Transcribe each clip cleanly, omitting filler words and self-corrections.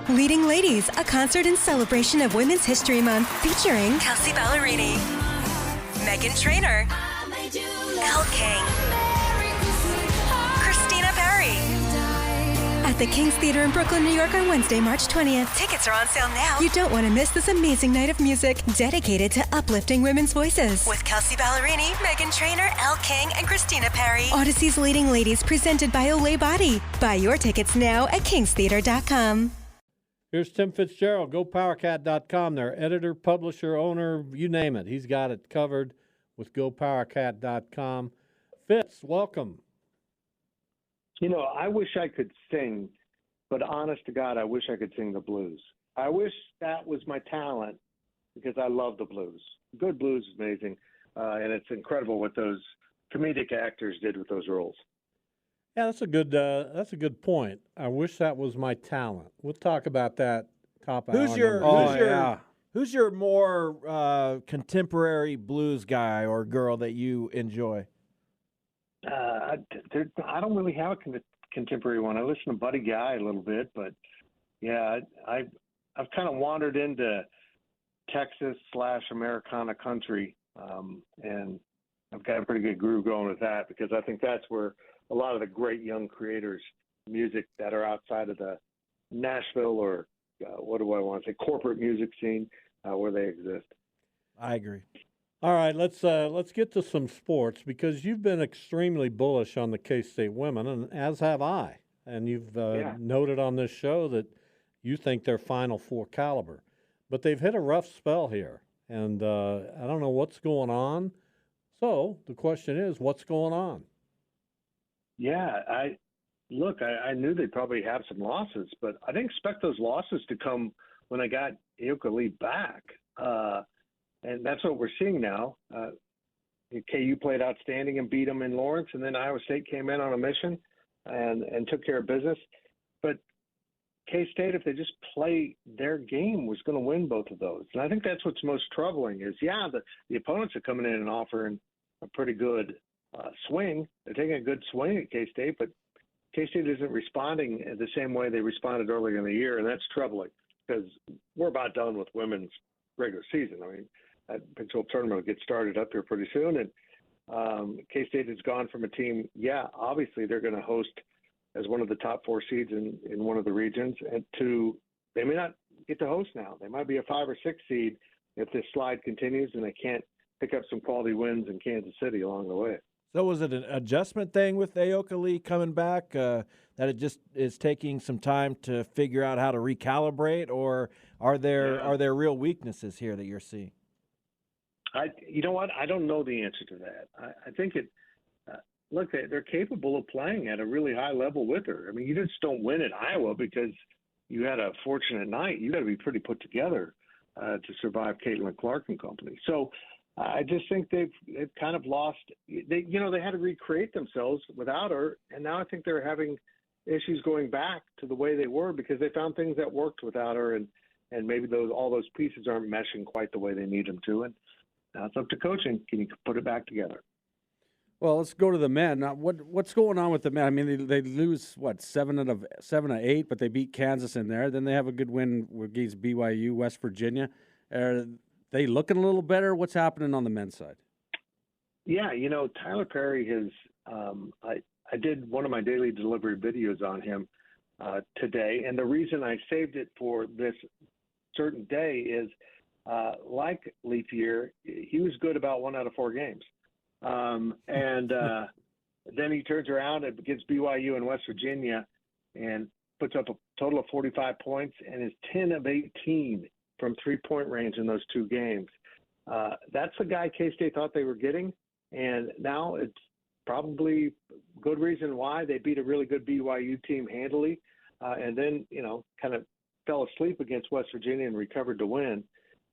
Leading Ladies, a concert in celebration of Women's History Month featuring Kelsey Ballerini, Meghan Trainor, Elle King, Christina Perry. At the King's Theater in Brooklyn, New York on Wednesday, March 20th. Tickets are on sale now. You don't want to miss this amazing night of music dedicated to uplifting women's voices. With Kelsey Ballerini, Meghan Trainor, Elle King, and Christina Perry. Odyssey's Leading Ladies, presented by Olay Body. Buy your tickets now at kingstheater.com. Here's Tim Fitzgerald, GoPowerCat.com. Their editor, publisher, owner, you name it. He's got it covered with GoPowerCat.com. Fitz, welcome. You know, I wish I could sing, but honest to God, I wish I could sing the blues. I wish that was my talent because I love the blues. Good blues is amazing, and it's incredible what those comedic actors did with those roles. Yeah, that's a good point. I wish that was my talent. We'll talk about that top hour. Who's your more contemporary blues guy or girl that you enjoy? I don't really have a contemporary one. I listen to Buddy Guy a little bit, but yeah, I've kind of wandered into Texas/Americana country, and I've got a pretty good groove going with that because I think that's where a lot of the great young creators, music that are outside of the Nashville or what do I want to say, corporate music scene, where they exist. I agree. All right, let's get to some sports because you've been extremely bullish on the K-State women, and as have I. And you've noted on this show that you think they're Final Four caliber, but they've hit a rough spell here, and I don't know what's going on. So the question is, what's going on? Yeah, I knew they'd probably have some losses, but I didn't expect those losses to come when I got Aoka Lee back. And that's what we're seeing now. KU played outstanding and beat them in Lawrence, and then Iowa State came in on a mission and took care of business. But K-State, if they just play their game, was going to win both of those. And I think that's what's most troubling is, the opponents are coming in and offering a pretty good swing. They're taking a good swing at K-State, but K-State isn't responding the same way they responded earlier in the year, and that's troubling because we're about done with women's regular season. I mean, that Big 12 tournament will get started up here pretty soon, and K-State has gone from a team, obviously they're going to host as one of the top 4 seeds in one of the regions, and they may not get to host now. They might be a 5 or 6 seed if this slide continues and they can't pick up some quality wins in Kansas City along the way. So was it an adjustment thing with Aoka Lee coming back, that it just is taking some time to figure out how to recalibrate, or are there real weaknesses here that you're seeing? You know what? I don't know the answer to that. I think they're capable of playing at a really high level with her. I mean, you just don't win at Iowa because you had a fortunate night. You got to be pretty put together to survive Caitlin Clark and company. So I just think they've kind of lost. They had to recreate themselves without her, and now I think they're having issues going back to the way they were because they found things that worked without her, and maybe all those pieces aren't meshing quite the way they need them to. And now it's up to coaching. Can you put it back together? Well, let's go to the men. Now, what's going on with the men? I mean, they lose, 7 of 8, but they beat Kansas in there. Then they have a good win against BYU, West Virginia. Are they looking a little better? What's happening on the men's side? Yeah, Tyler Perry has I did one of my daily delivery videos on him today, and the reason I saved it for this certain day is like leap year, he was good about 1 out of 4 games. And then he turns around against BYU and West Virginia and puts up a total of 45 points and is 10 of 18 from 3-point range in those 2 games. That's the guy K-State thought they were getting, and now it's probably good reason why they beat a really good BYU team handily, and then, kind of fell asleep against West Virginia and recovered to win.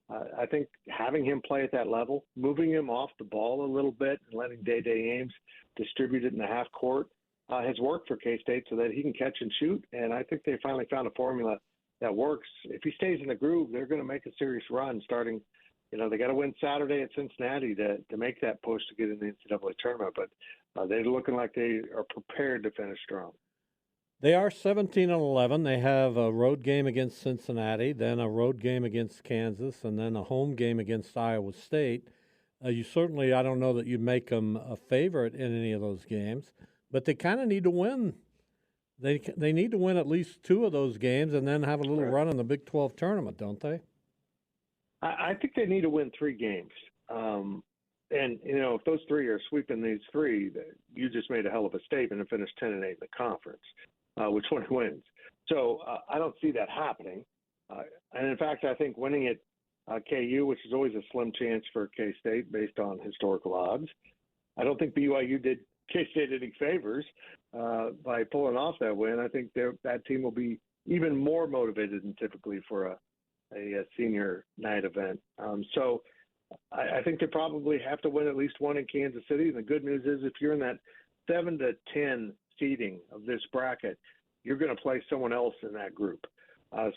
I think having him play at that level, moving him off the ball a little bit and letting Day-Day Ames distribute it in the half court has worked for K-State so that he can catch and shoot. And I think they finally found a formula that works. If he stays in the groove, they're going to make a serious run starting. They got to win Saturday at Cincinnati to make that push to get in the NCAA tournament. But they're looking like they are prepared to finish strong. They are 17-11. They have a road game against Cincinnati, then a road game against Kansas, and then a home game against Iowa State. You certainly, I don't know that you make them a favorite in any of those games, but they kind of need to win. They need to win at least 2 of those games and then have a little run in the Big 12 tournament, don't they? I think they need to win 3 games. And, if those 3 are sweeping these 3, you just made a hell of a statement and finished 10-8 in the conference, which one wins. So I don't see that happening. And, in fact, I think winning at KU, which is always a slim chance for K-State based on historical odds, I don't think BYU did K-State any favors by pulling off that win. I think that team will be even more motivated than typically for a senior night event. So I think they probably have to win at least 1 in Kansas City. And the good news is if you're in that 7 to 10 seeding of this bracket, you're going to play someone else in that group.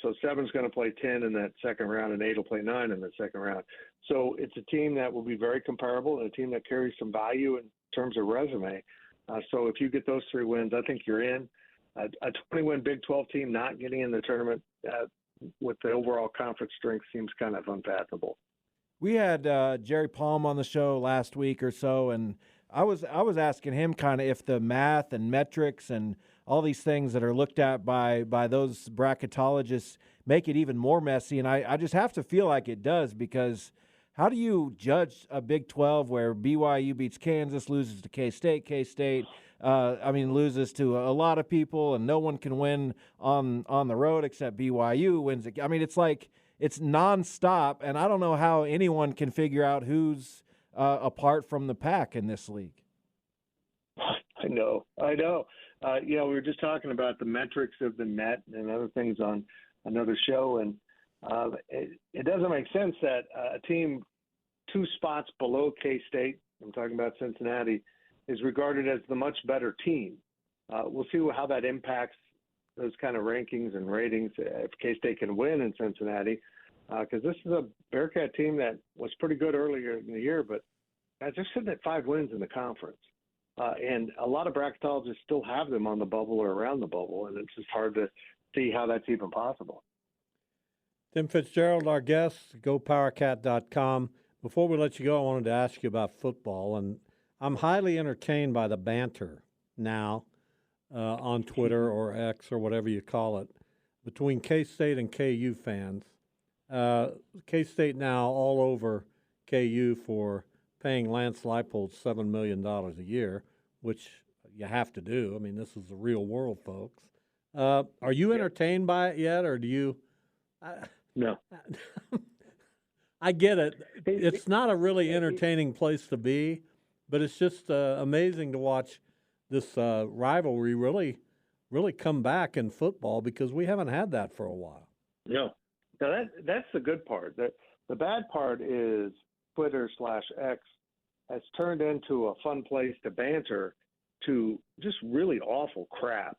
So 7's going to play 10 in that second round, and 8 will play 9 in the second round. So it's a team that will be very comparable and a team that carries some value in terms of resume. So if you get those 3 wins, I think you're in. A 20-win Big 12 team not getting in the tournament with the overall conference strength seems kind of unfathomable. We had Jerry Palm on the show last week or so, and I was asking him kind of if the math and metrics and all these things that are looked at by those bracketologists make it even more messy, and I just have to feel like it does, because how do you judge a Big 12 where BYU beats Kansas, loses to K-State, loses to a lot of people, and no one can win on the road except BYU wins it. I mean, it's like it's nonstop, and I don't know how anyone can figure out who's apart from the pack in this league. I know. We were just talking about the metrics of the net and other things on another show, and it doesn't make sense that a team 2 spots below K-State, I'm talking about Cincinnati, is regarded as the much better team. We'll see how that impacts those kind of rankings and ratings if K-State can win in Cincinnati, because this is a Bearcat team that was pretty good earlier in the year, but they're sitting at 5 wins in the conference. And a lot of bracketologists still have them on the bubble or around the bubble, and it's just hard to see how that's even possible. Tim Fitzgerald, our guest, gopowercat.com. Before we let you go, I wanted to ask you about football, and I'm highly entertained by the banter now on Twitter or X or whatever you call it between K-State and KU fans. K-State now all over KU for paying Lance Leipold $7 million a year, which you have to do. I mean, this is the real world, folks. Are you entertained by it yet, or do you? No. I get it. It's not a really entertaining place to be, but it's just amazing to watch this rivalry really come back in football, because we haven't had that for a while. No. Now that's the good part. The bad part is Twitter/X has turned into a fun place to banter to just really awful crap.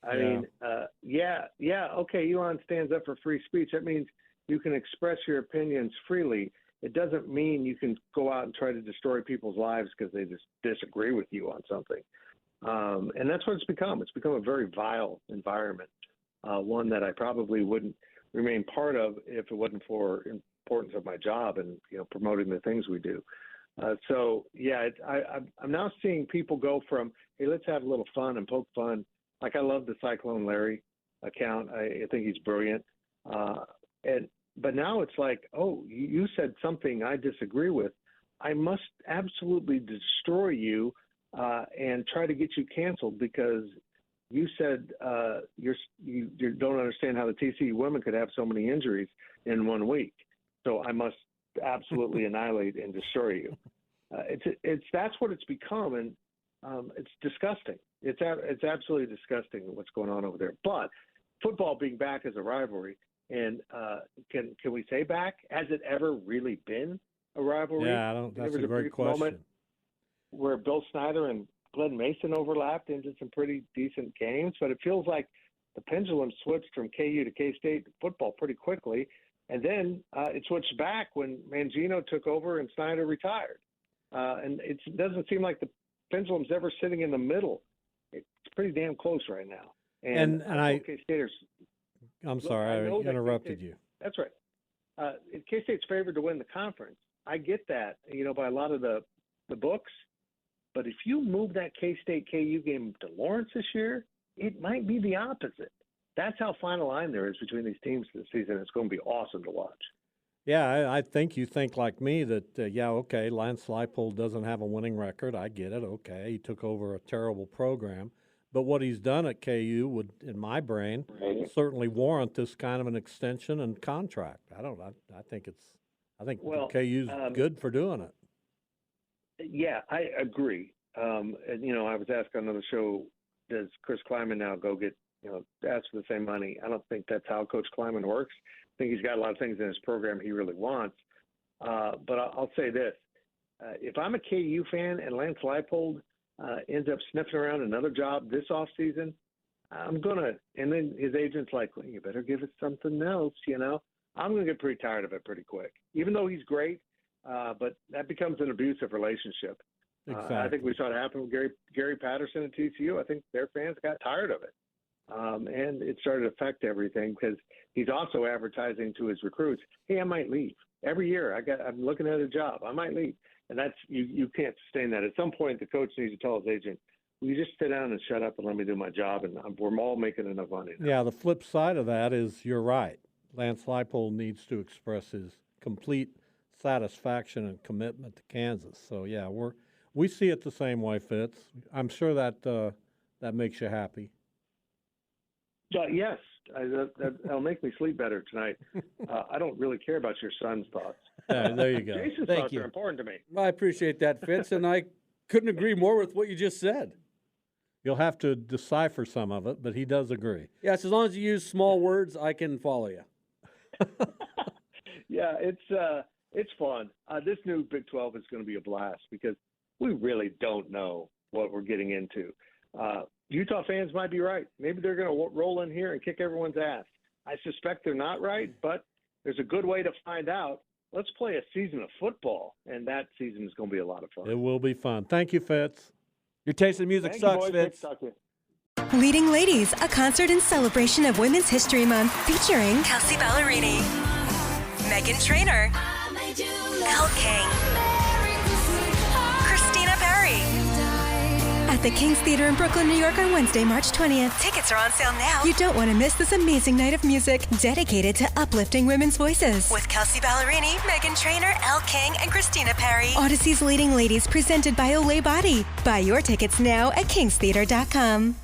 I mean, okay, Elon stands up for free speech. That means you can express your opinions freely. It doesn't mean you can go out and try to destroy people's lives because they just disagree with you on something. And that's what it's become. It's become a very vile environment, one that I probably wouldn't remain part of if it wasn't for importance of my job and promoting the things we do. I'm now seeing people go from, hey, let's have a little fun and poke fun. Like, I love the Cyclone Larry account. I think he's brilliant. But now it's like, oh, you said something I disagree with. I must absolutely destroy you and try to get you canceled because you said you don't understand how the TCU women could have so many injuries in 1 week. So I must absolutely annihilate and destroy you. That's what it's become, and it's disgusting. It's absolutely disgusting what's going on over there. But football being back as a rivalry, and can we say back? Has it ever really been a rivalry? Yeah, that's a great question. Moment where Bill Snyder and Glenn Mason overlapped into some pretty decent games, but it feels like the pendulum switched from KU to K-State football pretty quickly, and then it switched back when Mangino took over and Snyder retired. And it doesn't seem like the pendulum's ever sitting in the middle. It's pretty damn close right now. And I K-Staters. I'm sorry, I interrupted you. That's right. K-State's favored to win the conference. I get that, by a lot of the books. But if you move that K-State KU game to Lawrence this year, it might be the opposite. That's how fine a line there is between these teams this season. It's going to be awesome to watch. Yeah, I think you think like me that, okay, Lance Leipold doesn't have a winning record. I get it. Okay, he took over a terrible program. But what he's done at KU would, in my brain, certainly warrant this kind of an extension and contract. I think KU's good for doing it. Yeah, I agree. And, I was asked on another show, does Chris Kleiman now go get, ask for the same money? I don't think that's how Coach Kleiman works. I think he's got a lot of things in his program he really wants. But I'll say this. If I'm a KU fan and Lance Leipold ends up sniffing around another job this offseason, I'm going to – and then his agent's like, well, you better give us something else, I'm going to get pretty tired of it pretty quick, even though he's great. But that becomes an abusive relationship. Exactly. I think we saw it happen with Gary Patterson at TCU. I think their fans got tired of it. And it started to affect everything because he's also advertising to his recruits, hey, I might leave. Every year I'm looking at a job. I might leave. And that's you can't sustain that. At some point, the coach needs to tell his agent, will you just sit down and shut up and let me do my job? And we're all making enough money now. Yeah, the flip side of that is you're right. Lance Leipold needs to express his complete satisfaction and commitment to Kansas. So, yeah, we see it the same way, Fitz. I'm sure that makes you happy. Yes, that'll make me sleep better tonight. I don't really care about your son's thoughts. There you go. Jason's thoughts are important to me. Well, I appreciate that, Fitz, and I couldn't agree more with what you just said. You'll have to decipher some of it, but he does agree. Yes, as long as you use small words, I can follow you. Yeah, it's fun. This new Big 12 is going to be a blast because we really don't know what we're getting into. Utah fans might be right. Maybe they're going to roll in here and kick everyone's ass. I suspect they're not right, but there's a good way to find out. Let's play a season of football, and that season is going to be a lot of fun. It will be fun. Thank you, Fitz. Your taste in music sucks, Fitz. Leading Ladies, a concert in celebration of Women's History Month featuring Kelsey Ballerini, Meghan Trainor, Elle King, Christina Perry. At the King's Theater in Brooklyn, New York on Wednesday, March 20th. Tickets are on sale now. You don't want to miss this amazing night of music dedicated to uplifting women's voices. With Kelsey Ballerini, Meghan Trainor, Elle King, and Christina Perry. Odyssey's Leading Ladies presented by Olay Body. Buy your tickets now at kingstheater.com.